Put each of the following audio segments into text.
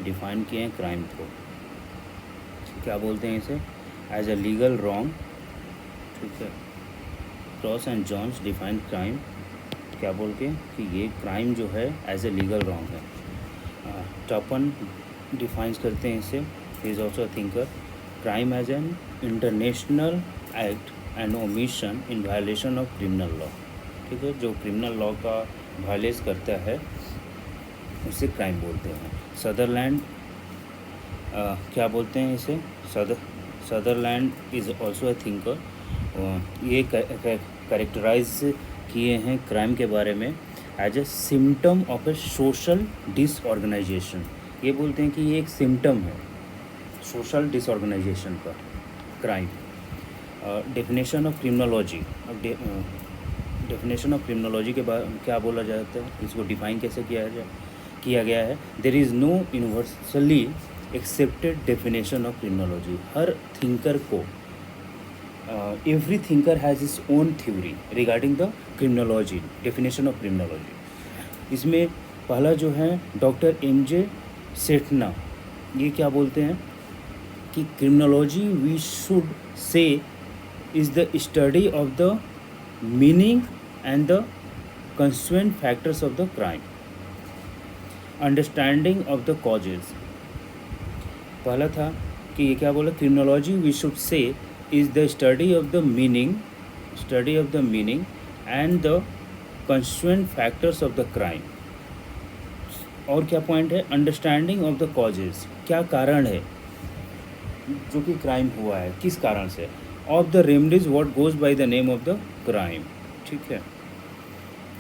Define किए हैं crime को। क्या बोलते हैं इसे? As a legal wrong. ठीक है, Cross and Jones define crime क्या बोल के कि ये क्राइम जो है एज ए लीगल रॉन्ग है। टॉपन डिफाइंस करते हैं इसे, he is also a thinker. Crime as an international act and omission in violation of criminal law. ठीक है, जो क्रिमिनल लॉ का वायलेट करता है उसे क्राइम बोलते हैं। सदरलैंड क्या बोलते हैं इसे? Sutherland is also a thinker. ये कैरेक्टराइज किए हैं क्राइम के बारे में as a symptom of a social disorganisation. ये बोलते हैं कि ये एक सिम्टम है सोशल डिसऑर्गेनाइजेशन का, crime. Definition of criminology. Definition of criminology के बाद क्या बोला जाता है, इसको डिफाइन कैसे किया गया है? There is no universally accepted definition of criminology. हर थिंकर को every thinker has his own theory regarding the criminology, definition of criminology. इसमें पहला जो है डॉक्टर एम.जे. सेठना, ये क्या बोलते हैं कि criminology we should say is the study of the meaning and the constituent factors of the crime, understanding of the causes. पहला था कि ये क्या बोला, criminology we should say is the study of the meaning and the constituent factors of the crime. और क्या point है? Understanding of the causes, क्या कारण है जो कि क्राइम हुआ है, किस कारण से। Of the remedies what goes by the name of the crime. ठीक है,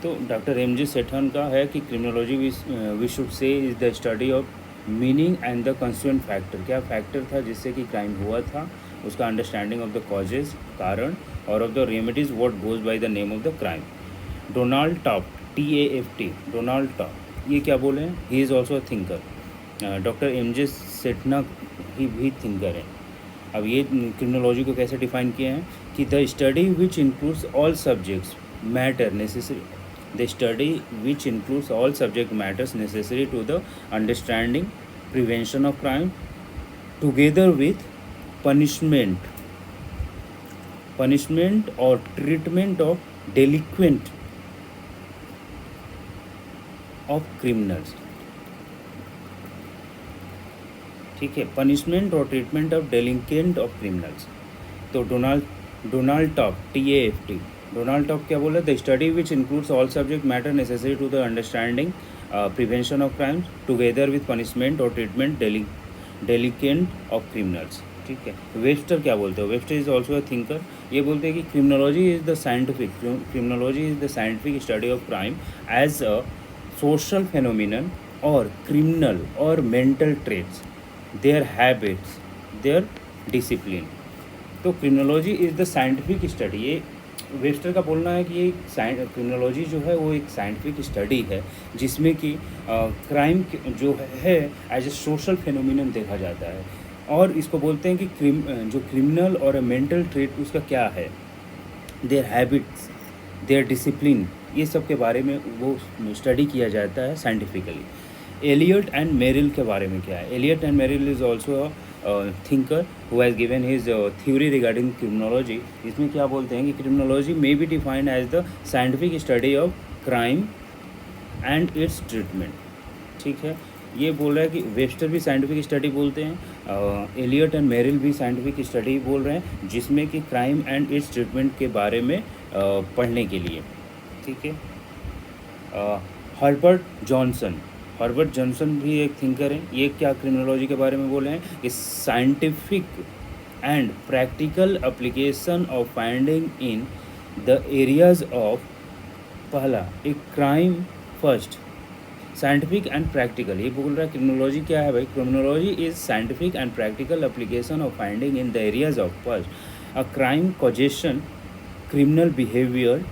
तो डॉक्टर एम.जे. सेठन का है कि criminology we should say is the study of meaning and the constituent factor, क्या फैक्टर था जिससे कि क्राइम हुआ था, उसका अंडरस्टैंडिंग ऑफ द कॉजेज, कारण, और of the remedies what goes by the name of the crime. Donald Taft, TAFT, Donald Taft, ये क्या बोले हैं? He is also a thinker. Doctor M J. Sethna he भी थिंकर है। अब ये क्रिमिनोलॉजी को कैसे डिफाइन किए हैं कि the study which includes all subjects matter necessary, the study which includes all subject matters necessary to the understanding, prevention of crime, together with punishment or treatment of delinquent of criminals। ठीक है, punishment और treatment of delinquent of criminals. तो Donald Taft, TAFT, Donald Taft क्या बोला? The study which includes all subject matter necessary to the understanding prevention of crimes together with punishment और treatment delinquent of criminals. ठीक है, Webster क्या बोलते हैं? Webster is also a thinker. ये बोलते हैं कि criminology is the scientific study of crime as a social phenomenon और क्रिमिनल और mental traits, there habits, their discipline. तो criminology is the scientific study, ये वेबस्टर का बोलना है कि ये क्रिमिनोलॉजी जो है वो एक साइंटिफिक स्टडी है जिसमें कि क्राइम जो है एज ए सोशल फेनोमिनन देखा जाता है। और इसको बोलते हैं कि जो क्रिमिनल और मेंटल ट्रेट उसका क्या है, देयर हैबिट्स, देयर डिसिप्लिन, ये सब के बारे में वो स्टडी किया जाता है साइंटिफिकली। एलियट एंड मेरिल के बारे में क्या है? Elliott and Merrill is also thinker who has given his theory regarding criminology. इसमें क्या बोलते हैं कि criminology may be defined as the scientific study of crime and its treatment. ठीक है, ये बोल रहा है कि वेबस्टर भी साइंटिफिक स्टडी बोलते हैं, एलियट एंड मेरिल भी साइंटिफिक स्टडी बोल रहे हैं जिसमें कि क्राइम एंड इट्स ट्रीटमेंट के बारे में पढ़ने के लिए। ठीक है, हर्बर्ट जॉनसन भी एक थिंकर है। ये क्या क्रिमिनोलॉजी के बारे में बोले हैं कि scientific and practical application of finding in the areas of, पहला एक crime first, scientific and practical. ये बोल रहा है क्रिमिनोलॉजी क्या है भाई? Criminology is scientific and practical application of finding in the areas of first a crime causation, criminal behaviour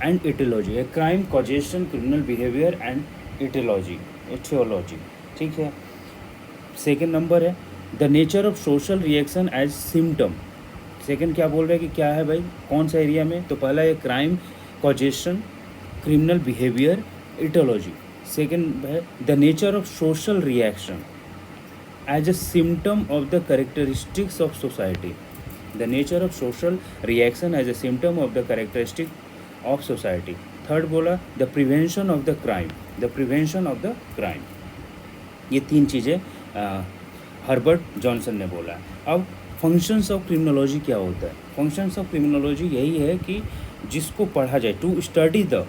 and aetiology. A crime causation, criminal behaviour and aetiology. ठीक है, second number है the nature of social reaction as symptom. Second क्या बोल रहे हैं कि क्या है भाई, कौन सा एरिया में? तो पहला है crime causation, criminal behaviour, aetiology. Second है the nature of social reaction as a symptom of the characteristics of society. The nature of social reaction as a symptom of the characteristic of society. Third बोला the prevention of the crime. The prevention of the crime. ये तीन चीज़ें Herbert Johnson ने बोला है. अब functions of criminology क्या होता है? फंक्शंस ऑफ क्रिमिनोलॉजी यही है कि जिसको पढ़ा जाए, to study the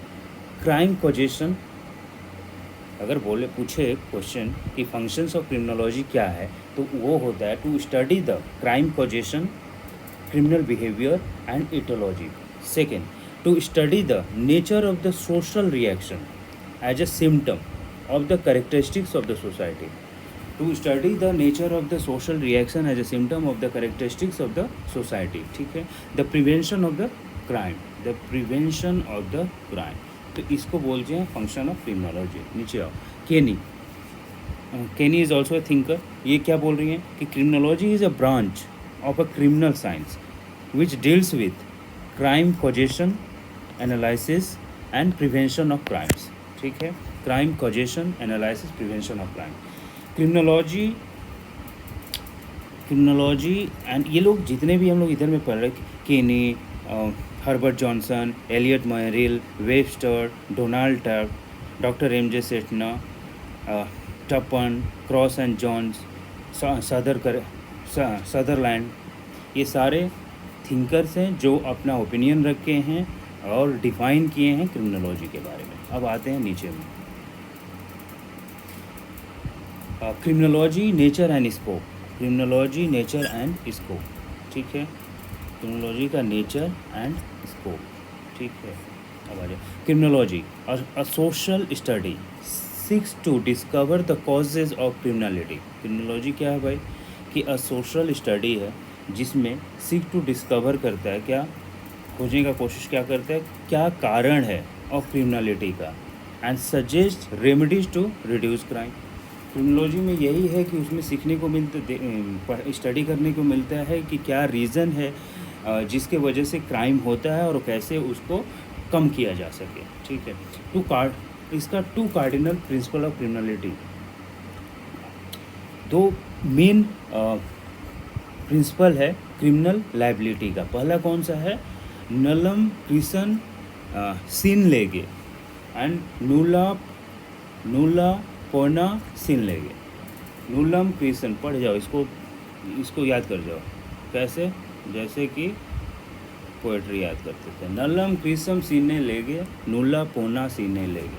crime causation. अगर बोले पूछे क्वेश्चन कि फंक्शंस ऑफ क्रिमिनोलॉजी क्या है, तो वो होता है to study the crime causation, criminal behavior and etiology. Second, to study the nature of the social reaction as a symptom of the characteristics of the society. To study the nature of the social reaction as a symptom of the characteristics of the society. ठीक है. The prevention of the crime. The prevention of the crime. तो इसको बोलते हैं function of criminology. नीचे आओ. केनी. केनी इज ऑल्सो ए थिंकर. ये क्या बोल रही हैं कि criminology is a branch of a criminal science which deals with crime causation, analysis and prevention of crimes. ठीक है. crime causation, analysis, prevention of crime. Criminology and ये लोग जितने भी हम लोग इधर में पढ़ रहे, Kenny, Herbert Johnson, Elliott Merrill, Webster, Donald Turk, doctor M J. Sethna, Tappan, Cross and Jones, Sutherland, ये सारे थिंकर्स हैं जो अपना ओपिनियन रखे हैं और डिफ़ाइन किए हैं क्रिमिनोलॉजी के बारे में. अब आते हैं नीचे में. Criminology nature and scope. Criminology nature and scope. ठीक है. क्रिमिनोलॉजी का नेचर एंड स्कोप. ठीक है. अब आ जाए. Criminology a social study seeks to discover the causes of criminality. Criminology क्या है भाई? कि अ सोशल स्टडी है जिसमें सीक टू डिस्कवर करता है, क्या खोजने का कोशिश क्या करता है, क्या कारण है ऑफ क्रिमिनलिटी का, and suggest remedies to reduce crime. Criminology में यही है कि उसमें सीखने को मिलता, स्टडी करने को मिलता है कि क्या रीज़न है जिसके वजह से क्राइम होता है और कैसे उसको कम किया जा सके. ठीक है. इसका two cardinal principle of criminality. दो मेन प्रिंसिपल है क्रिमिनल लाइबिलिटी का. पहला कौन सा है? नलम क्रिसन सिन लेगे एंड नूला पोना सिन लेगे. नूलम क्रिसन पढ़ जाओ, इसको याद कर जाओ. कैसे? जैसे कि पोएट्री याद करते थे. नलम क्रिसम सीने लेगे, नूला पोना सीने लेगे.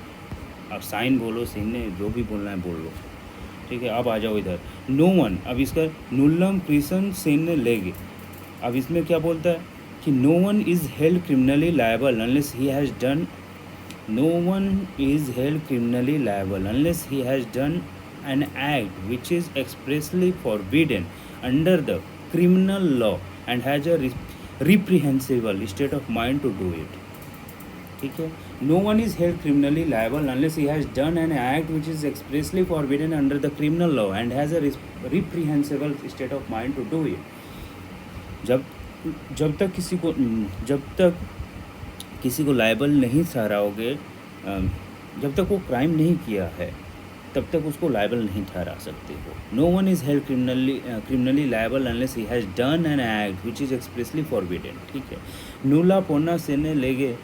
अब साइन बोलो, सीने, जो भी बोलना है बोल लो. ठीक है. अब आ जाओ इधर. No one. अब इसका नुल्लम क्रिसन सेन लेगे. अब इसमें क्या बोलता है कि no one is held criminally liable unless he has done. No one is held criminally liable unless he has done an act which is expressly forbidden under the criminal law and has a reprehensible state of mind to do it. ठीक है. No one is held criminally liable unless he has done an act which is expressly forbidden under the criminal law and has a reprehensible state of mind to do it. जब तक किसी को liable नहीं ठहराओगे, जब तक वो crime नहीं किया है तब तक उसको लायबल नहीं ठहरा सकते हो. No one is held criminally liable unless he has done an act which is expressly forbidden. ठीक है. नूला पोना सेने लेगे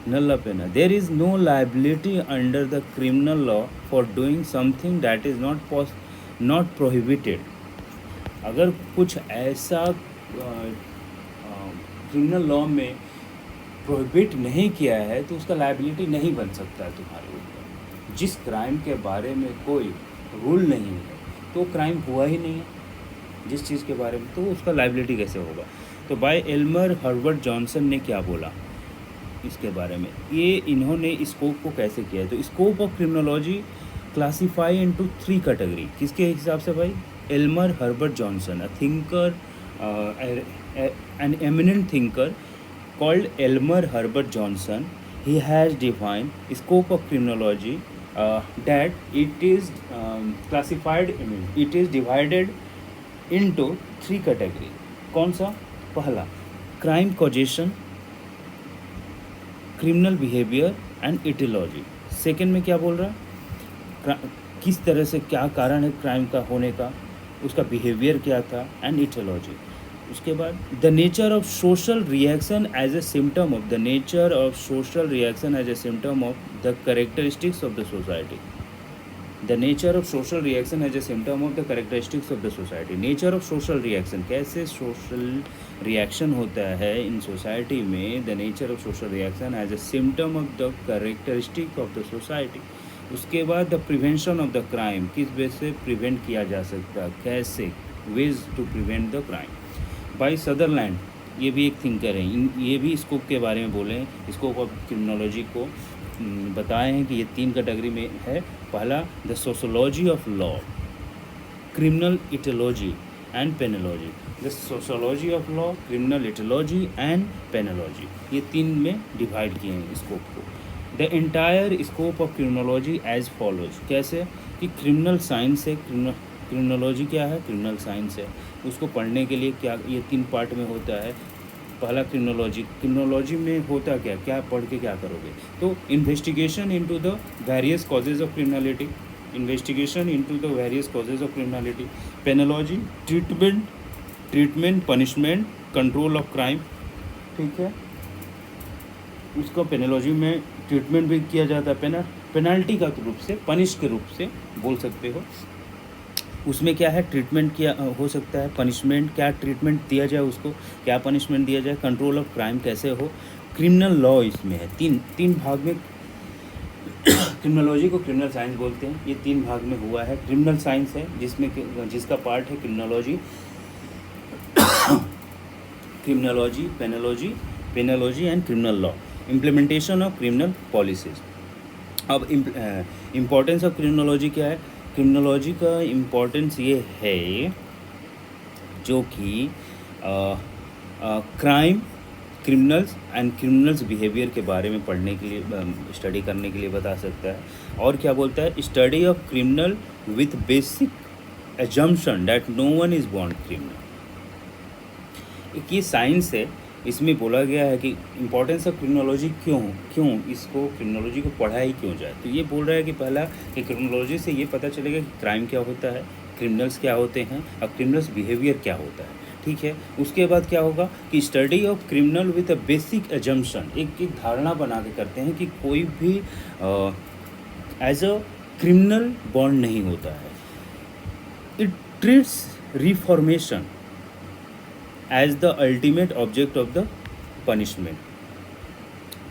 नल्ला पेना. There is no liability under the criminal law for doing something that is not prohibited. अगर कुछ ऐसा क्रिमिनल लॉ में प्रोहिबिट नहीं किया है तो उसका लाइबिलिटी नहीं बन सकता है तुम्हारे ऊपर. जिस क्राइम के बारे में कोई रूल नहीं है तो क्राइम हुआ ही नहीं है. जिस चीज़ के बारे में, तो उसका लाइबिलिटी कैसे होगा. तो बाय एल्मर हर्बर्ट जॉनसन ने क्या बोला इसके बारे में, ये इन्होंने स्कोप को कैसे किया है. तो scope of criminology classify into 3 category. किसके हिसाब से भाई? Elmer Herbert Johnson, a thinker, an eminent thinker called Elmer Herbert Johnson. He has defined scope of criminology that it is it is divided into 3 category. कौन सा? पहला crime causation, criminal behavior and etiology. Second में क्या बोल रहा है, किस तरह से क्या कारण है क्राइम का होने का, उसका बिहेवियर क्या था, एंड इटियोलॉजी। उसके बाद the nature of social reaction as a symptom of the nature of social reaction as a symptom of the characteristics of the society. The nature of social reaction as a symptom of the characteristics of the society. Nature of social reaction, कैसे social reaction होता है इन society में। The nature of social reaction as a symptom of the characteristic of the society. उसके बाद the prevention of the crime, किस way से prevent किया जा सकता है, कैसे, ways to prevent the crime. By Sutherland, ये भी एक थिंकर हैं, ये भी स्कोप के बारे में बोले हैं, स्कोप ऑफ क्रिमिनोलॉजी को बताए हैं कि ये 3 कैटेगरी में है। पहला the sociology of law, criminal aetiology and penology. The sociology of law, criminal aetiology and penology, ये 3 में डिवाइड किए हैं स्कोप को। The entire scope of criminology as follows, कैसे कि क्रिमिनल साइंस है, क्रिमिनोलॉजी क्या है, क्रिमिनल साइंस है, उसको पढ़ने के लिए क्या ये 3 पार्ट में होता है। पहला क्रिमिनोलॉजी, क्रिमिनोलॉजी में होता क्या, क्या पढ़ के क्या करोगे, तो investigation into the various causes of criminality, investigation into the various causes of criminality. Penology, treatment punishment control of crime, ठीक है, उसको पेनोलॉजी में ट्रीटमेंट भी किया जाता है, पेनल्टी का रूप से, पनिश के रूप से बोल सकते हो। उसमें क्या है, ट्रीटमेंट किया हो सकता है, पनिशमेंट, क्या ट्रीटमेंट दिया जाए उसको, क्या पनिशमेंट दिया जाए, कंट्रोल ऑफ क्राइम कैसे हो। क्रिमिनल लॉ इसमें है, तीन भाग में क्रिमिनोलॉजी को क्रिमिनल साइंस बोलते हैं, ये 3 भाग में हुआ है। क्रिमिनल साइंस है जिसका पार्ट है criminology, penology and criminal law. Implementation of criminal policies. अब इम्पोर्टेंस ऑफ क्रिमिनोलॉजी क्या है, क्रिमिनोलॉजी का इम्पोर्टेंस ये है जो कि crime, criminals and criminals behaviour के बारे में पढ़ने के लिए, स्टडी करने के लिए बता सकता है। और क्या बोलता है, study of criminal with basic assumption that no one is born criminal. एक ये साइंस है, इसमें बोला गया है कि इम्पोर्टेंस ऑफ क्रिमिनोलॉजी क्यों इसको क्रिमिनोलॉजी को पढ़ाई क्यों जाए। तो ये बोल रहा है कि पहला कि क्रिमिनोलॉजी से ये पता चलेगा कि क्राइम क्या होता है, क्रिमिनल्स क्या होते हैं और क्रिमिनल्स बिहेवियर क्या होता है, ठीक है। उसके बाद क्या होगा कि study of criminal with a basic assumption, एक धारणा बना के करते हैं कि कोई भी एज अ क्रिमिनल बॉर्न नहीं होता है। It treats reformation as the ultimate object of the punishment,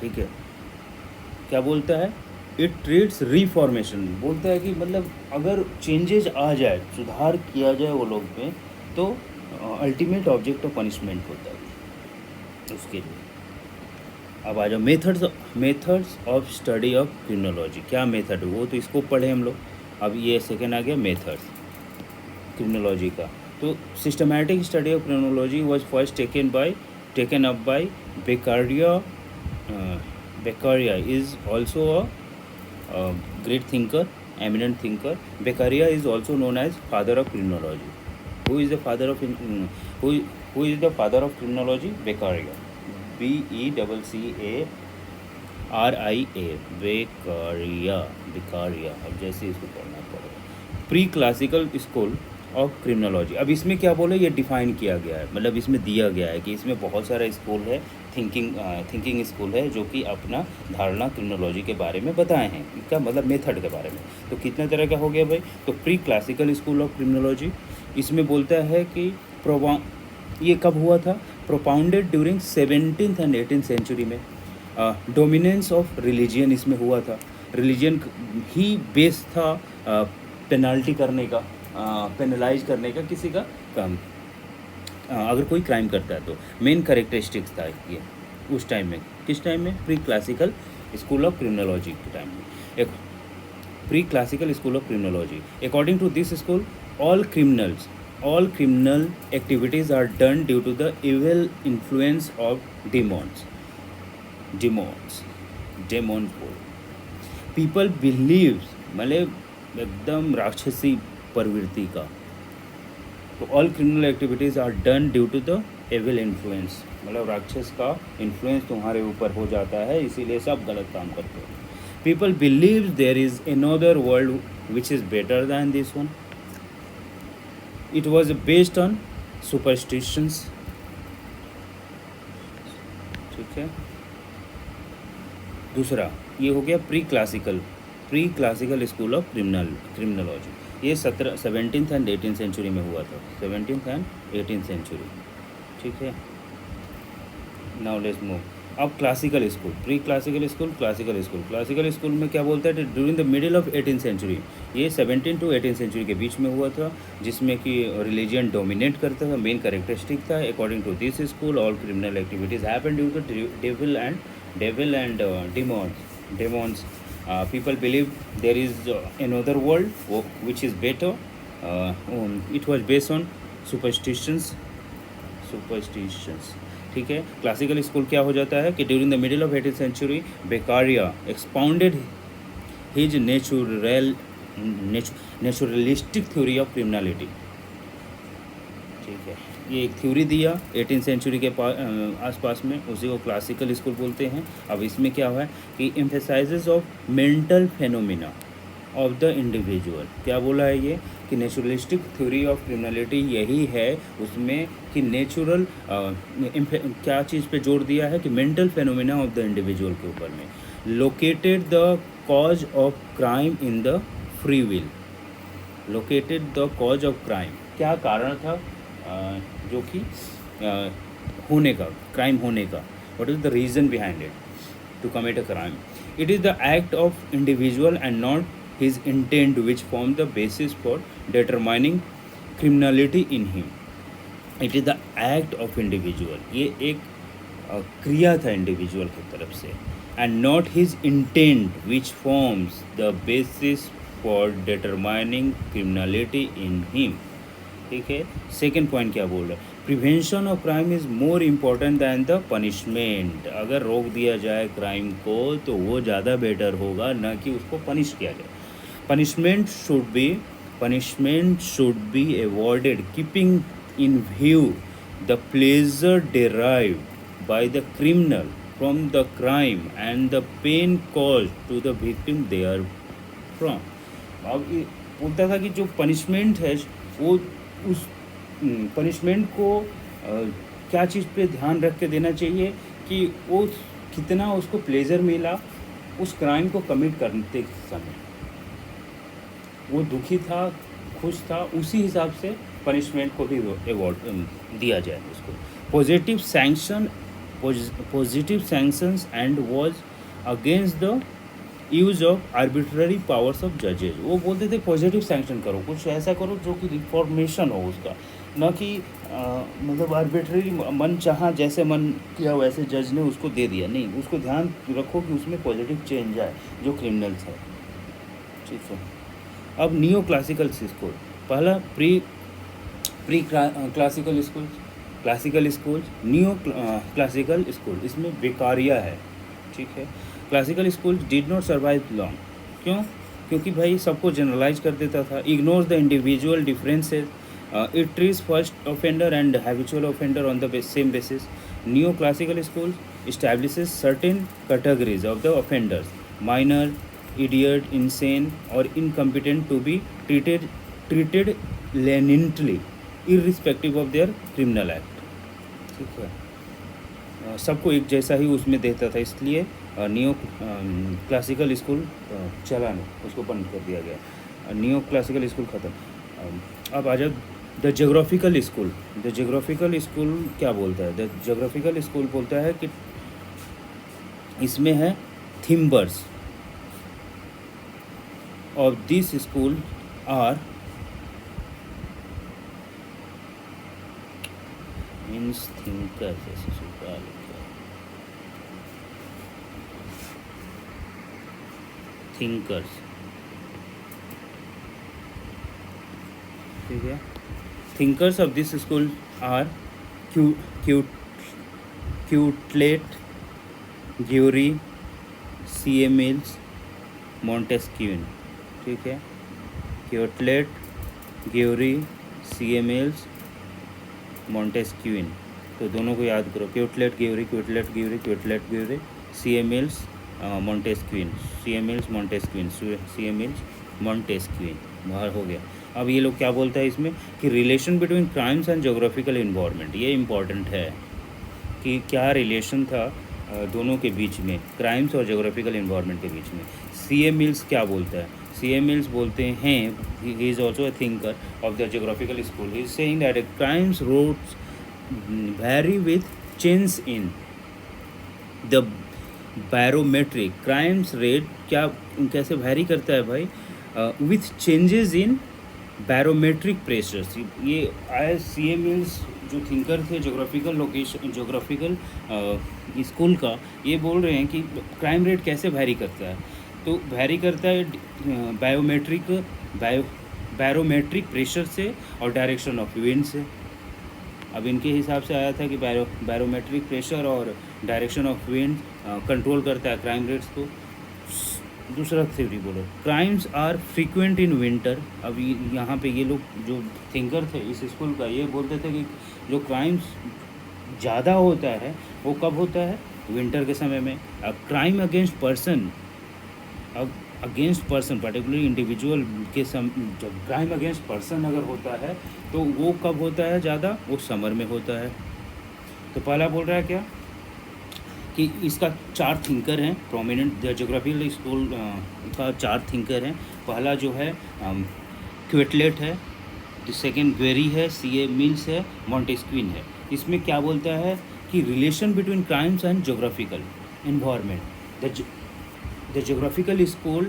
ठीक है। क्या बोलता है, इट ट्रीट्स रिफॉर्मेशन, बोलता है कि मतलब अगर चेंजेज आ जाए, सुधार किया जाए वो लोग में, तो अल्टीमेट ऑब्जेक्ट ऑफ पनिशमेंट होता है उसके लिए। अब आ जाओ methods of study of criminology. क्या मेथड, वो तो इसको पढ़े हम लोग। अब ये सेकेंड आ गया मेथड्स क्रिमिनोलॉजी का। तो systematic study of criminology was first taken up by Beccaria. Beccaria is also a great thinker, eminent thinker. Beccaria is also known as father of criminology. Who is the father of criminology? Beccaria. Beccaria. Beccaria. अब जैसे इसको पढ़ना पड़ेगा। Pre classical school of criminology. अब इसमें क्या बोले, ये डिफाइन किया गया है, मतलब इसमें दिया गया है कि इसमें बहुत सारा स्कूल है, थिंकिंग स्कूल है जो कि अपना धारणा क्रिमिनोलॉजी के बारे में बताए हैं, इसका मतलब मेथड के बारे में। तो कितने तरह का हो गया भाई, तो pre classical school of criminology, इसमें बोलता है कि ये कब हुआ था, propounded during 17th and 18th century में। डोमिनेंस ऑफ रिलीजियन इसमें हुआ था, रिलीजियन ही बेस था पेनल्टी करने का, पेनलाइज करने का किसी का काम, अगर कोई क्राइम करता है तो। मेन करेक्टरिस्टिक्स था ये उस टाइम में, किस टाइम में, pre classical school of criminology के टाइम में। एक pre classical school of criminology, according to this school all criminal activities are done due to the evil influence of demons. People believes, मतलब एकदम राक्षसी प्रवृत्ति का। तो all criminal activities are done due to the evil influence, मतलब राक्षस का influence तुम्हारे ऊपर हो जाता है, इसीलिए सब गलत काम करते हो। People believe there is another world which is better than this one. It was based on superstitions. ठीक है. दूसरा ये हो गया pre classical school of criminology. ये 17th एंड 18th सेंचुरी में हुआ था. 17th and 18th century. ठीक है. Now let's move. अब classical school, pre classical school में क्या बोलता है, during the middle of 18th century. ये 17 to 18th सेंचुरी के बीच में हुआ था, जिसमें कि रिलीजन डोमिनेट करता था. मेन कैरेक्टरिस्टिक था, according to this school all criminal activities happen due to devil and demons. People believe there is another world which is better. It was based on superstitions. ठीक है. Classical school क्या हो जाता है कि during the middle of 18th century Beccaria expounded his naturalistic theory of criminality. ठीक है. ये एक थ्योरी दिया 18th सेंचुरी के आसपास में, उसी को क्लासिकल स्कूल बोलते हैं. अब इसमें क्या हुआ है कि emphasises of mental phenomena of the individual. क्या बोला है ये कि नेचुरलिस्टिक थ्योरी ऑफ क्रिमिनलिटी यही है उसमें कि नेचुरल क्या चीज़ पे जोर दिया है कि mental phenomena of the individual के ऊपर में. Located the cause of crime in the free will. Located the cause of crime, क्या कारण था जो कि होने का, क्राइम होने का. What is the reason behind it to commit a crime. It is the act of individual and not his intent which form the basis for determining criminality in him. It is the act of individual. ये एक क्रिया था individual की तरफ से, and not his intent which forms the basis for determining criminality in him. ठीक है. Second point क्या बोल रहा है, prevention of crime is more important than the punishment. अगर रोक दिया जाए क्राइम को तो वो ज़्यादा बेटर होगा, ना कि उसको पनिश किया जाए. Punishment should be avoided, keeping in view the pleasure derived by the criminal from the crime and the pain caused to the victim therefrom. अब ये बोलता था कि जो पनिशमेंट है वो उस पनिशमेंट को क्या चीज़ पे ध्यान रख के देना चाहिए कि वो कितना उसको प्लेजर मिला उस क्राइम को कमिट करते समय. वो दुखी था, खुश था, उसी हिसाब से पनिशमेंट को भी अवॉर्ड दिया जाए उसको. Positive sanctions and was against the use of arbitrary powers of जजेज. वो बोलते थे पॉजिटिव सैंक्शन करो, कुछ ऐसा करो जो कि रिफॉर्मेशन हो उसका, न कि मतलब आर्बिट्ररी मन चाहा जैसे मन किया वैसे जज ने उसको दे दिया. नहीं, उसको ध्यान रखो कि उसमें पॉजिटिव चेंज आए जो क्रिमिनल्स है. ठीक है. अब नियो क्लासिकल स्कूल, पहला pre classical school, neo classical school, इसमें बेकारिया है. ठीक है. Classical school did not survive long. क्यों? क्योंकि भाई सबको जनरलाइज कर देता था, ignores the individual differences. It treats first offender and habitual offender on the same basis. Neo classical school establishes certain categories of the offenders, minor, idiot, insane or incompetent to be treated leniently irrespective of their criminal act. ठीक है. सबको एक जैसा ही उसमें देता था, इसलिए neo classical school चला नहीं, उसको बंद कर दिया गया. नियो क्लासिकल स्कूल ख़त्म. अब आ जाओ the geographical school. The geographical school क्या बोलता है? द जोग्राफिकल स्कूल बोलता है कि इसमें है थिम्बर्स of this school are means thinkers. ठीक है. thinkers of this school are Quetelet, Gury, C.A. Mills, Montesquieu. ठीक है. Quetelet, Guerry, C.A. Mills, Montesquieu. तो दोनों को याद करो, Quetelet Guerry, C.A. Mills, Montesquieu, C M Mills Montesquieu, C M Mills Montesquieu, बाहर हो गया। अब ये लोग क्या बोलता है इसमें कि relation between crimes and geographical environment, ये इम्पॉर्टेंट है कि क्या रिलेशन था दोनों के बीच में, क्राइम्स और जोग्राफिकल इन्वायरमेंट के बीच में। सी ए मिल्स क्या बोलता है, सी ए मिल्स बोलते हैं, he is also a thinker of the geographical school, he is saying that crimes roads vary with change in the barometric, crimes rate क्या कैसे वैरी करता है भाई, with changes in barometric pressures. ये I C A Mills जो thinker थे geographical location, geographical school का, ये बोल रहे हैं कि क्राइम रेट कैसे वैरी करता है। तो वैरी करता है बैरोमेट्रिक प्रेशर से और डायरेक्शन ऑफ विंड से। अब इनके हिसाब से आया था कि बैरोमेट्रिक प्रेशर और डायरेक्शन ऑफ विंड कंट्रोल करता है क्राइम रेट्स को। दूसरा थ्योरी बोलो, crimes are frequent in winter. अब यहाँ पे ये लोग जो थिंकर थे इस स्कूल का, ये बोलते थे कि जो क्राइम्स ज़्यादा होता है वो कब होता है, विंटर के समय में। क्राइम अगेंस्ट पर्सन, अब अगेंस्ट पर्सन पर्टिकुलरली इंडिविजुअल के जब क्राइम अगेंस्ट पर्सन अगर होता है तो वो कब होता है ज़्यादा, वो समर में होता है। तो पहला बोल रहा है क्या कि इसका 4 थिंकर हैं प्रोमिनेंट, जोग्राफिकल स्कूल का 4 थिंकर हैं। पहला जो है क्वेटलेट है, सेकेंड ग्वेरी है, सी ए मिल्स है, मॉन्टेस्क्विन है। इसमें क्या बोलता है कि relation between crimes and geographical environment, the geographical school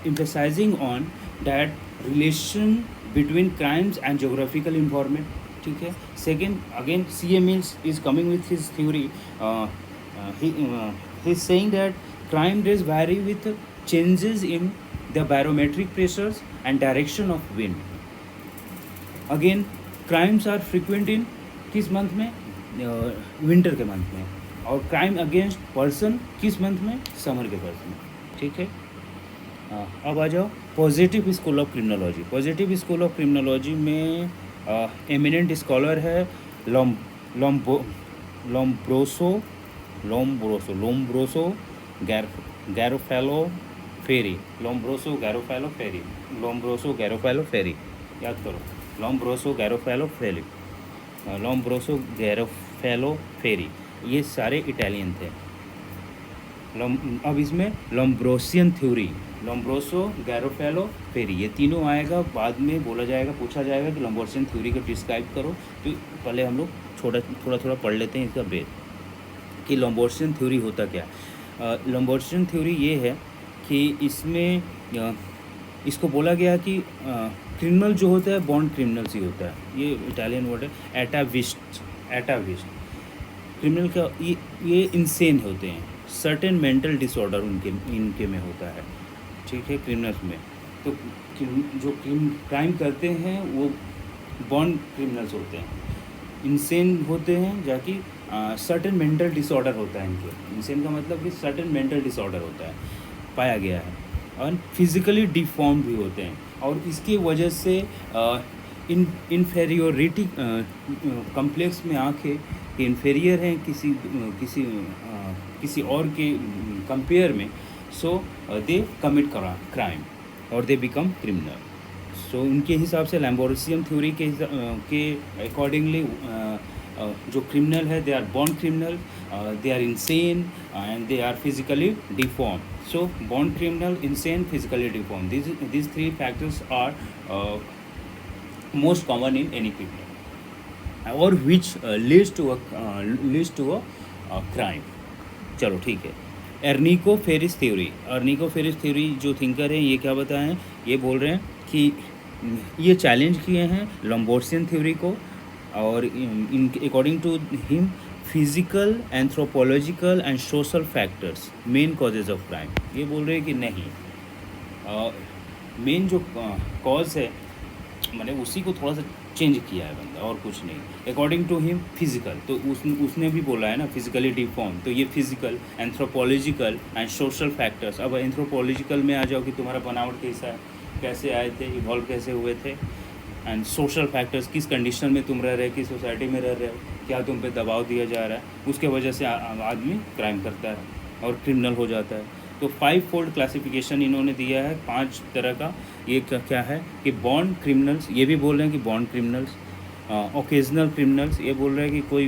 emphasizing on that relation between crimes and geographical environment, ठीक है। Second again C.A. Mills is coming with his theory, he is saying that crime rates vary with changes in the barometric pressures and direction of wind. Again crimes are frequent in किस month में, winter के month में, और crime against person किस month में, summer के month में, ठीक है। अब आ जाओ positive school of criminology. Positive school of criminology में एमिनेंट स्कॉलर है लोम्ब्रोसो गैरोफेलो फेरी, याद करो, लोम्ब्रोसो गैरोफेलो फेरी, ये सारे इटालियन थे। अब इसमें लोम्ब्रोसियन थ्योरी, लोम्ब्रोसो गैरोफेलो फेरी, ये तीनों आएगा बाद में, बोला जाएगा, पूछा जाएगा कि लोम्ब्रोसियन थ्योरी को डिस्क्राइब करो। तो पहले हम लोग थोड़ा पढ़ लेते हैं इसका बेस कि लोम्ब्रोसियन थ्योरी होता क्या। लोम्ब्रोसियन थ्योरी ये है कि इसमें इसको बोला गया कि क्रिमिनल जो होता है बॉन्ड क्रिमिनल्स ही होता है, ये इटालियन वर्ड है, एटाविस्ट। क्रिमिनल का ये इंसेन होते हैं, सर्टेन मेंटल डिसऑर्डर इनके में होता है, ठीक है, क्रिमिनल्स में। तो जो क्राइम करते हैं वो बॉन्ड क्रिमिनल्स होते हैं, इंसेन होते हैं, जाकि सर्टेन मेंटल डिसऑर्डर होता है इनके। इंसेन का मतलब कि सर्टेन मेंटल डिसऑर्डर होता है, पाया गया है, और फिजिकली डिफॉर्म भी होते हैं, और इसकी वजह से इन्फेरियोरिटी कम्प्लेक्स में आके इन्फेरियर हैं किसी और के कंपेयर में, सो दे कमिट क्राइम और दे बिकम क्रिमिनल। सो उनके हिसाब से लैम्बोर्सियन थ्योरी के अकॉर्डिंगली जो क्रिमिनल है they are born criminal, they are insane and they are physically deform. So born criminal, insane, physically deform, these 3 factors are most common in any criminal or which leads to a crime। चलो ठीक है। एर्निको Ferris theory जो thinker हैं ये क्या बताएं, ये बोल रहे हैं कि ये चैलेंज किए हैं लोम्ब्रोसियन थ्योरी को, और in according to him physical, anthropological and social factors main causes of crime. ये बोल रहे हैं कि नहीं, मेन जो कॉज है मैंने उसी को थोड़ा सा चेंज किया है बंदा, और कुछ नहीं। अकॉर्डिंग टू हिम फिजिकल, तो उसने भी बोला है ना फिजिकली डिफॉर्म, तो ये physical, anthropological and social factors. अब एंथ्रोपोलॉजिकल में आ जाओ कि तुम्हारा बनावट कैसा है, कैसे आए थे, इवॉल्व कैसे हुए थे, एंड सोशल फैक्टर्स, किस कंडीशन में तुम रह रहे हो, किस सोसाइटी में रह रहे हो, क्या तुम पे दबाव दिया जा रहा है, उसके वजह से आदमी क्राइम करता है। और क्रिमिनल हो जाता है। तो 5 फोल्ड क्लासिफिकेशन इन्होंने दिया है, 5 तरह का। ये क्या है कि बॉर्न क्रिमिनल्स, ये भी बोल रहे हैं कि बॉर्न क्रिमिनल्स, ओकेजनल क्रिमिनल्स, ये बोल रहे हैं कि कोई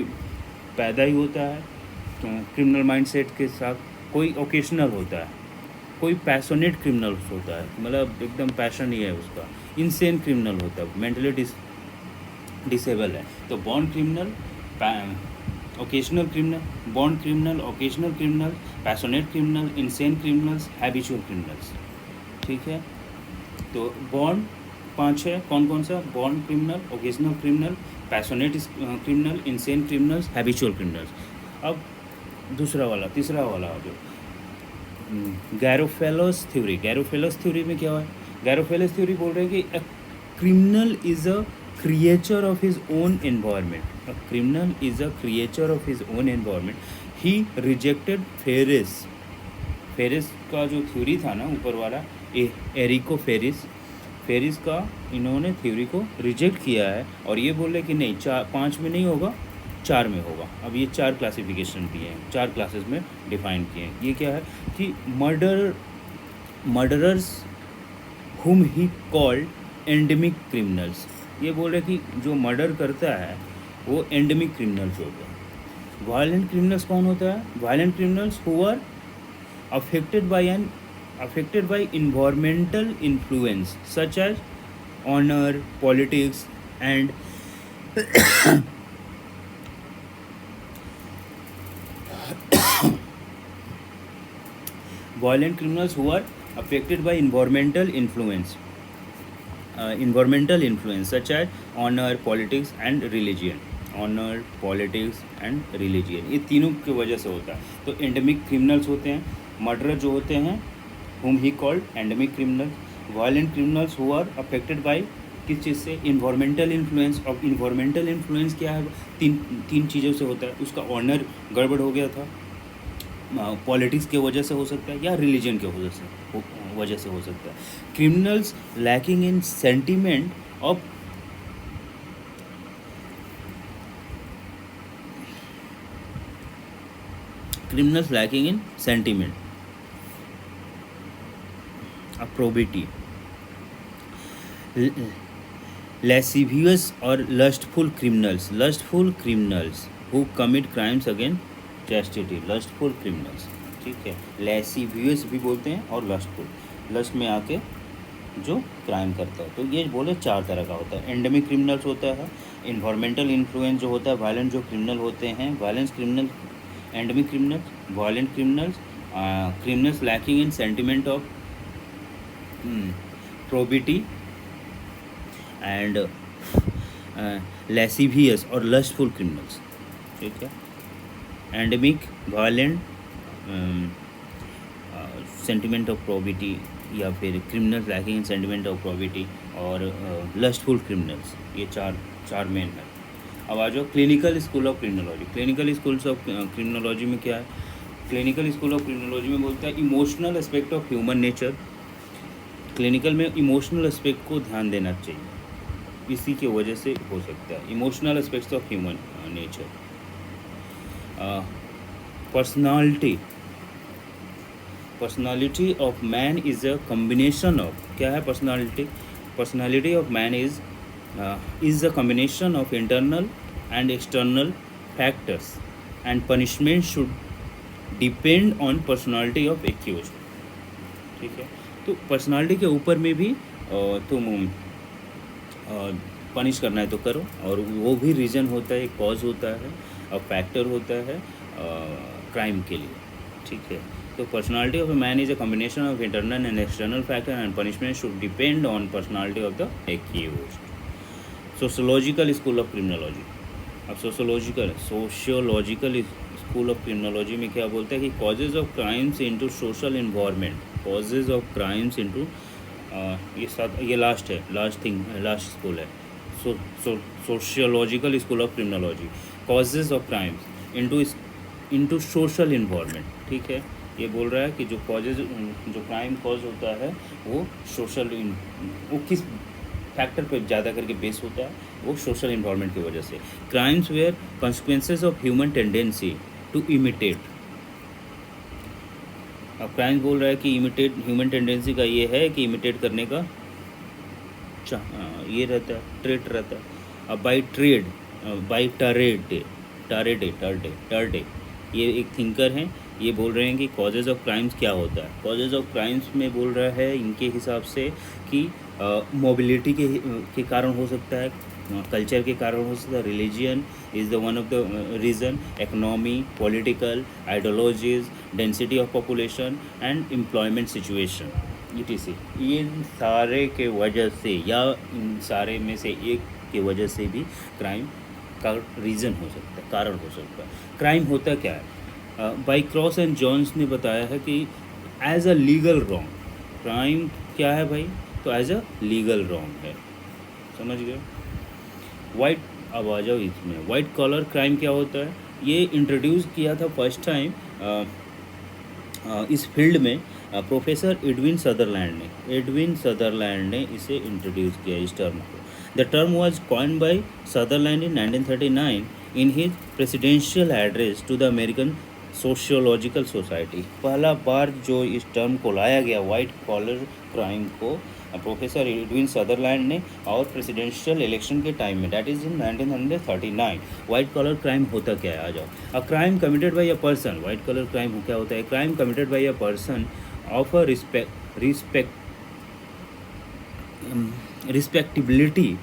पैदा ही होता है क्रिमिनल माइंडसेट के साथ, कोई ओकेशनल होता है, कोई पैशनेट क्रिमिनल होता है, मतलब एकदम पैशन ही है उसका, इनसेन क्रिमिनल होता है, मेंटली डिसेबल है। तो born criminal, occasional criminal, born criminal, occasional criminal, passionate criminal, insane criminals, habitual criminals. ठीक है, तो बॉर्न 5 है, कौन कौन सा? Born criminal, occasional criminal, passionate criminal, insane criminals, habitual criminals. अब तीसरा वाला जो गैरोफेलोस थ्योरी, गैरोफेलोस थ्योरी में क्या है? गैरोफेलोस थ्योरी बोल रहे हैं कि a criminal is a creature of his own environment, a criminal is a creature of his own environment, he rejected Ferris का जो थ्योरी था ना ऊपर वाला, एरिको फेरिस का इन्होंने थ्योरी को रिजेक्ट किया है और ये बोल रहे कि नहीं, 5 में नहीं होगा, 4 में होगा। अब ये 4 क्लासिफिकेशन दिए हैं, 4 क्लासेस में डिफाइन किए हैं। ये क्या है कि मर्डरर्स हुम ही कॉल्ड एंडेमिक क्रिमिनल्स, ये बोल रहे कि जो मर्डर करता है वो एंडेमिक क्रिमिनल्स होता है। वायलेंट क्रिमिनल्स कौन होता है? Violent criminals who are affected by environmental influence such as honor, politics and violent criminals who are affected by environmental influence such as honor, politics and religion, honour, politics and religion, ये तीनों की वजह से होता है। तो endemic criminals होते हैं, मर्डरर जो होते हैं whom he called endemic criminals, violent criminals who are affected by किस चीज़ से? Environmental influence. अब इन्वायरमेंटल इन्फ्लुएंस क्या है? तीन चीज़ों से होता है। उसका ऑनर गड़बड़ हो गया था, पॉलिटिक्स के वजह से हो सकता है, या रिलीजन के वजह से हो सकता है। Criminals lacking in sentiment of probity, lascivious or lustful criminals who commit crimes against chastity, lustful criminals। ठीक है, lascivious भी बोलते हैं और lustful, लस्ट में आके जो क्राइम करता है। तो ये बोले 4 तरह का होता है। एंडेमिक क्रिमिनल्स होता है, इन्वायरमेंटल इन्फ्लुएंस जो होता है, वायलेंट जो क्रिमिनल होते हैं, violence criminal, endemic criminals, violent criminals, criminals lacking in sentiment of probity and lascivious और lustful criminals। ठीक है, endemic, violent, sentiment of probity या फिर criminals lacking in sentiment of probity और लस्टफुल क्रिमिनल्स, ये चार मेन है। अब आ जाओ clinical school of criminology. Clinical schools of criminology में क्या है? क्लिनिकल स्कूल ऑफ क्रिमिनोलॉजी में बोलता है emotional aspect of human nature. Clinical में इमोशनल एस्पेक्ट को ध्यान देना चाहिए, इसी की वजह से हो सकता है। Emotional aspects of human nature. Personality of man is a combination of, क्या है personality of man is a combination of internal and external factors and punishment should depend on personality of accuse. ठीक है, तो personality के ऊपर में भी तुम पनिश करना है तो करो, और वो भी रीज़न होता है, कॉज होता है और फैक्टर होता है क्राइम के लिए। ठीक है, तो personality of a man is a combination of internal and external factor and punishment should depend on personality of the accused. Sociological school of criminology. अब सोशियोलॉजिकल स्कूल ऑफ क्रिमिनोलॉजी में क्या बोलता है कि causes of crimes into social environment, causes of crimes into, ये last school है। Sociological school of criminology, causes of crimes into social environment. ठीक है, ये बोल रहा है कि जो क्राइम कॉज होता है वो वो किस फैक्टर पे ज़्यादा करके बेस होता है, वो सोशल एनवायरनमेंट की वजह से। Crimes were consequences of human tendency to imitate अब क्राइम बोल रहा है कि इमिटेट ह्यूमन टेंडेंसी का ये है कि इमिटेट करने का ये रहता है, ट्रेड रहता है। अब बाई ट्रेड, बाई टर्डे ये एक थिंकर हैं, ये बोल रहे हैं कि कॉजेज़ ऑफ क्राइम्स क्या होता है। कॉजेज़ ऑफ क्राइम्स में बोल रहा है इनके हिसाब से कि मोबिलिटी के कारण हो सकता है, कल्चर के कारण हो सकता है, religion is the one of the reason, economy, political, ideologies, density of population and employment situation ETC। ये सारे के वजह से या इन सारे में से एक के वजह से भी क्राइम का रीज़न हो सकता है, कारण हो सकता है। क्राइम होता क्या है? बाई क्रॉस एंड जॉन्स ने बताया है कि as a legal wrong, crime क्या है भाई? तो एज अ लीगल रॉन्ग है, समझ गए। वाइट, अब आ जाओ इसमें, वाइट कॉलर क्राइम क्या होता है? ये इंट्रोड्यूस किया था फर्स्ट टाइम इस फील्ड में प्रोफेसर एडविन सदरलैंड ने इसे इंट्रोड्यूस किया, इस टर्म को। The term was coined by Sutherland in 1939 in his presidential address to the American sociological society. पहला बार जो इस टर्म को लाया गया वाइट कॉलर क्राइम को प्रोफेसर एडविन सदरलैंड ने, और प्रेसिडेंशियल इलेक्शन के टाइम में, that is in 1939। White collar crime होता क्या है? आ जाओ। अ crime committed by a person, white collar crime क्या होता है? Crime committed by a person of a respectability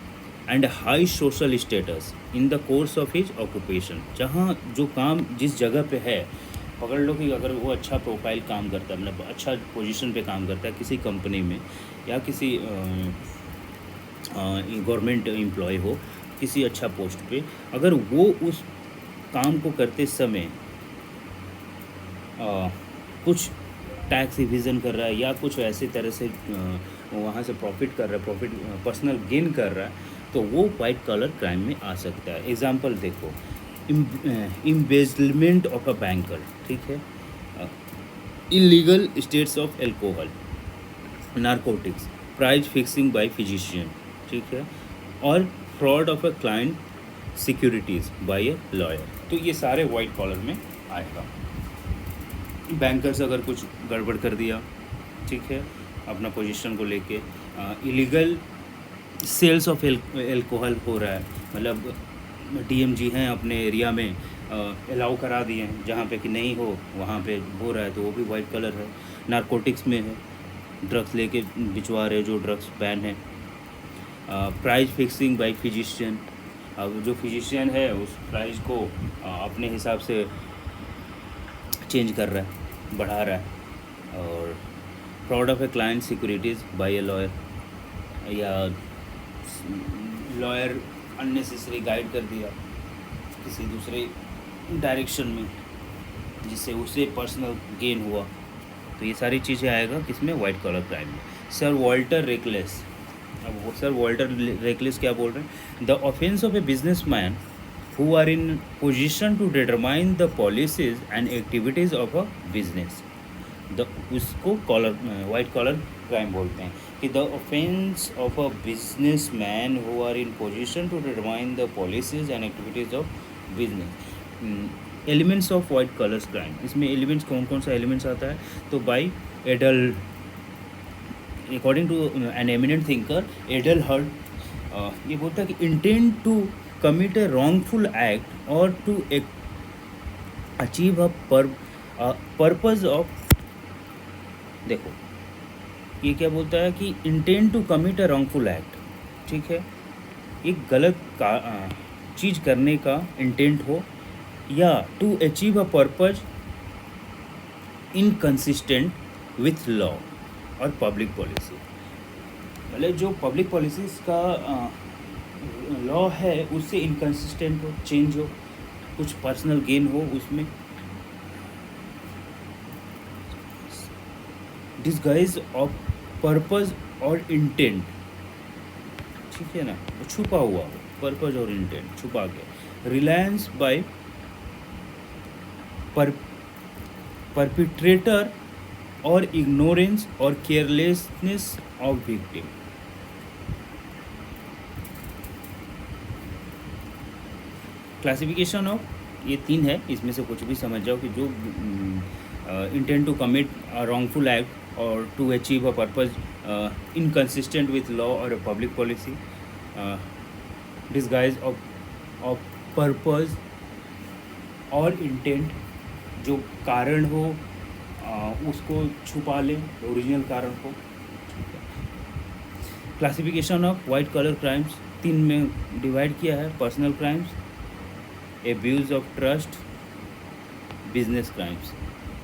and high social status in the course of his occupation. जहाँ जो काम जिस जगह पे है, पकड़ लो कि अगर वो अच्छा प्रोफाइल काम करता है, मतलब अच्छा पोजीशन पे काम करता है किसी कंपनी में, या किसी गवर्नमेंट एम्प्लॉय हो किसी अच्छा पोस्ट पे, अगर वो उस काम को करते समय कुछ टैक्स इविज़न कर रहा है या कुछ ऐसे तरह से वहाँ से प्रॉफिट कर रहा है, प्रॉफिट पर्सनल गेन कर रहा है, तो वो वाइट कॉलर क्राइम में आ सकता है। एग्जांपल देखो, एम्बेजलमेंट ऑफ अ बैंकर, ठीक है, illegal states of alcohol, narcotics, price fixing by physician, ठीक है, और fraud of a client securities by a lawyer. तो ये सारे वाइट कॉलर में आएगा। बैंकर्स अगर कुछ गड़बड़ कर दिया, ठीक है, अपना पोजीशन को लेके, इलीगल सेल्स ऑफ एल्कोहल हो रहा है, मतलब DMG हैं अपने एरिया में, अलाउ करा दिए हैं, जहाँ पे कि नहीं हो वहाँ पे हो रहा है, तो वो भी वाइट कलर है। नारकोटिक्स में है, ड्रग्स लेके बिचवा रहे जो ड्रग्स बैन है। प्राइस फिक्सिंग बाय फिजिशियन, अब जो फिजिशियन है उस प्राइस को अपने हिसाब से चेंज कर रहा है, बढ़ा रहा है। और fraud of a client securities by a lawyer, या लॉयर अननेसेसरी गाइड कर दिया किसी दूसरे डायरेक्शन में जिससे उसे पर्सनल गेन हुआ, तो ये सारी चीज़ें आएगा किसमें? वाइट कॉलर क्राइम में। सर वॉल्टर रेकलेस, अब वो सर वॉल्टर रेकलेस क्या बोल रहे हैं? The offence of a businessman who are in position to determine the policies and activities of a business, उसको कॉलर वाइट कॉलर क्राइम बोलते हैं। कि the offence of a business man who are in position to determine the policies and activities of business. Elements of white collar crime, इसमें elements कौन कौन सा elements आता है? तो by Adel, according to an eminent thinker Adel Hart, ये बोलता है कि intent to commit a wrongful act और to achieve a purpose of, देखो ये क्या बोलता है कि intent to commit a wrongful act, ठीक है, एक गलत चीज़ करने का इंटेंट हो, या to achieve a purpose inconsistent with law और पब्लिक पॉलिसी, मतलब जो पब्लिक पॉलिसीज़ का लॉ है उससे इनकंसिस्टेंट हो, चेंज हो, कुछ पर्सनल गेन हो उसमें। डिस्गाइज ऑफ पर्पस और इंटेंट, ठीक है ना, वो छुपा हुआ हो, पर्पस और इंटेंट छुपा के। रिलायंस बाय परपिट्रेटर और इग्नोरेंस और carelessness of victim. Classification of, ये 3 है, इसमें से कुछ भी समझ जाओ कि जो intend to commit a wrongful act or to achieve a purpose inconsistent with law or a public policy, uh, disguise of purpose और इंटेंट, जो कारण हो उसको छुपा लें, ओरिजिनल कारण को। Classification of white collar crimes 3 में डिवाइड किया है: personal crimes, abuse of trust, business crimes.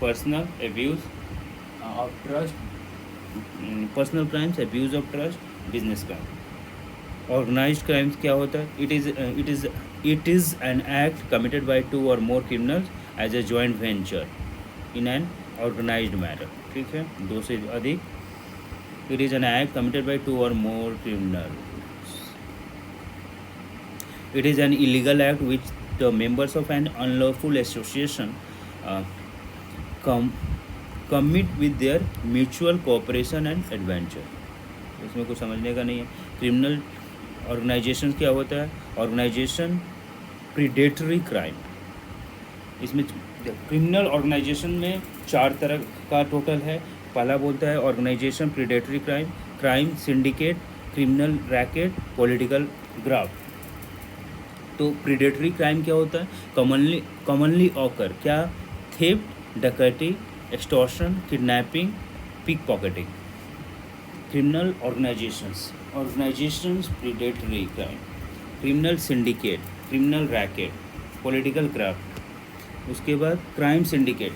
Personal abuse of trust, personal crimes, abuse of trust, business crime. Organised crimes क्या होता है? It is an act committed by 2 or more criminals as a joint venture in an organised manner. ठीक है, 2 से अधिक। It is an act committed by 2 or more criminals. It is an illegal act which the members of an unlawful association commit with their mutual cooperation and adventure. इसमें कुछ समझने का नहीं है। क्रिमिनल ऑर्गेनाइजेशन क्या होता है? Organisation predatory crime. इसमें क्रिमिनल ऑर्गेनाइजेशन में 4 तरह का टोटल है। पहला बोलता है organisation predatory crime, crime syndicate, criminal racket, political graft. तो प्रीडेटरी क्राइम क्या होता है? कॉमनली ऑकर, क्या? थेफ्ट, डकैती, extortion, kidnapping, pick pocketing. Criminal organisations predatory crime, criminal syndicate, criminal racket, political craft. उसके बाद क्राइम सिंडिकेट।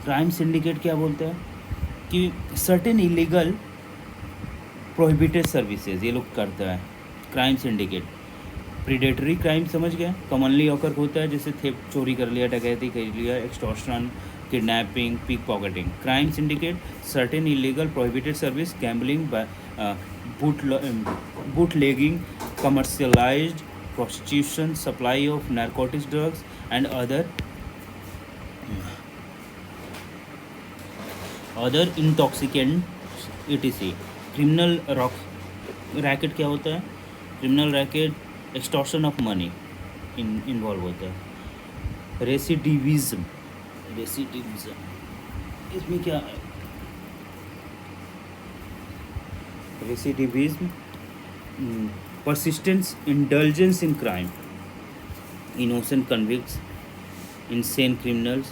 क्राइम सिंडिकेट क्या बोलता है कि सर्टेन इलीगल प्रोहिबिटेड सर्विसेज ये लोग करता है क्राइम सिंडिकेट। प्रीडेटरी क्राइम समझ गया, कॉमनली ऑकर होता है, जैसे थेफ्ट, चोरी कर लिया, डकैती कर लिया, extortion, kidnapping, pick pocketing. Crime syndicate certain illegal prohibited service, gambling, bootlegging, commercialized prostitution, supply of narcotics, drugs and other intoxicants etc. Criminal racket क्या होता है? Criminal racket extortion of money involve होता है। रेसिडिविज्म इसमें क्या है? रेसिडिविज्म persistence, indulgence in crime, innocent convicts, insane criminals,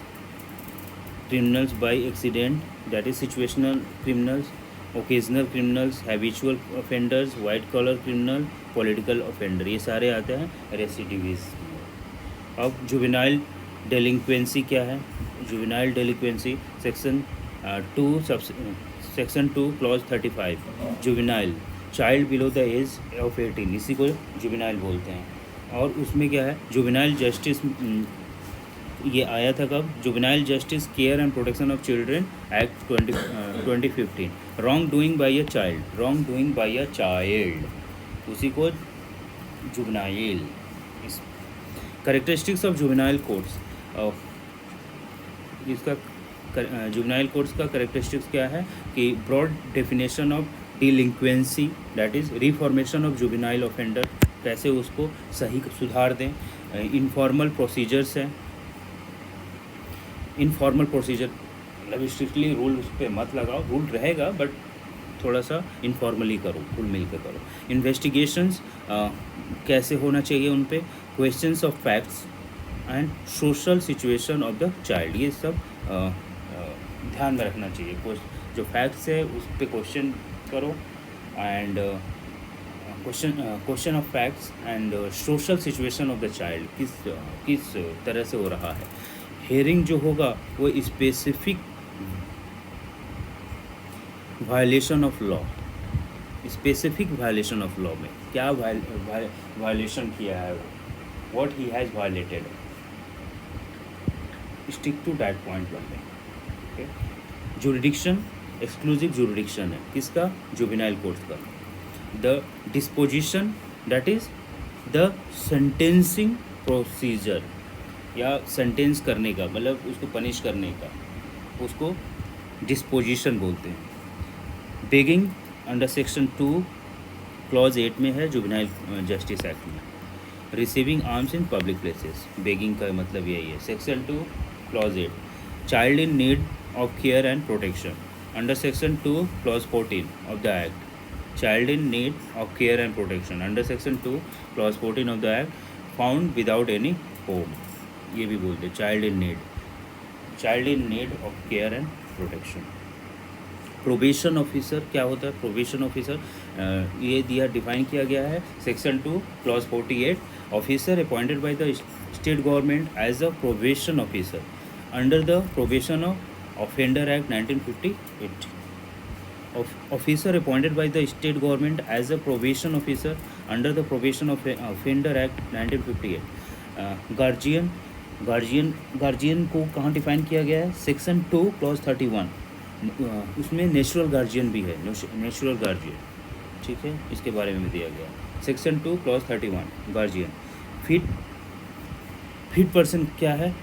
criminals by accident, that is situational criminals, occasional criminals, habitual offenders, white collar criminal, political offender, ये सारे आते हैं रेसिडिविज्म। अब जुवेनाइल डेलिंक्वेंसी क्या है? Juvenile delinquency section 2 clause 35, juvenile child below the age of 18, इसी को juvenile बोलते हैं। और उसमें क्या है? जुवेनाइल जस्टिस, ये आया था कब? Juvenile justice care and protection of children act 2015, wrong doing by a child, उसी को जुवेनाइल। इस कैरेक्टरिस्टिक्स ऑफ जुवेनाइल कोड्स, इसका जुवेनाइल कोड्स का कैरेक्टरिस्टिक्स क्या है कि broad definition of delinquency, that is reformation of juvenile offender, कैसे उसको सही सुधार दें। इनफॉर्मल प्रोसीजर्स हैं, इनफॉर्मल प्रोसीजर मतलब स्ट्रिक्टली रूल उस पर मत लगाओ, रूल रहेगा बट थोड़ा सा इनफॉर्मली करो, खुल मिल कर करो। इन्वेस्टिगेशंस कैसे होना चाहिए उन पे, questions of facts and social situation of the child, ये सब ध्यान में रखना चाहिए। जो फैक्ट्स है उस पर क्वेश्चन करो and question of facts and social situation of the child, किस तरह से हो रहा है। हेयरिंग जो होगा वो specific violation of law, specific violation of law में क्या वायलेशन किया है, what he has violated, stick to that point only. Okay, jurisdiction exclusive jurisdiction है किसका? जुवेनाइल कोर्ट का। The disposition that is the sentencing procedure, या sentence करने का मतलब उसको पनिश करने का, उसको डिस्पोजिशन बोलते हैं। बेगिंग अंडर सेक्शन 2 क्लॉज 8 में है जुवेनाइल जस्टिस एक्ट में। Receiving arms in public places, begging का मतलब यही है। Section 2 clause 8, child in need of care and protection, under section 2 clause 14 of the act, child in need of care and protection under section 2 clause 14 of the act found without any home, ये भी बोलते child in need of care and protection. Probation officer क्या होता है? Probation officer ये दिया define किया गया है section 2 clause 48, officer appointed by the state government as a probation officer under the probation of offender act 1958, officer appointed by the state government as a probation officer under the probation of offender act 1958। Guardian को कहाँ define किया गया है? Section 2 clause 31, उसमें natural guardian भी है, natural guardian, ठीक है, इसके बारे में भी दिया गया। Section 2 clause 31 guardian. Fit person क्या है?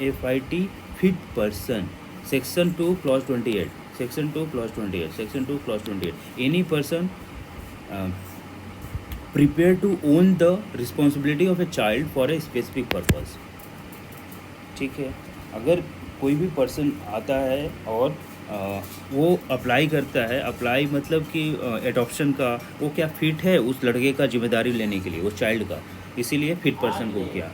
FIT fit person, section 2 clause 28, section 2 clause 28, section 2 clause 28, any person prepare to own the responsibility of a child for a specific purpose, ठीक है। अगर कोई भी पर्सन आता है और वो अप्लाई करता है, अप्लाई मतलब कि एडॉप्शन का, वो क्या फिट है उस लड़के का जिम्मेदारी लेने के लिए, उस चाइल्ड का, इसीलिए फिट पर्सन को किया।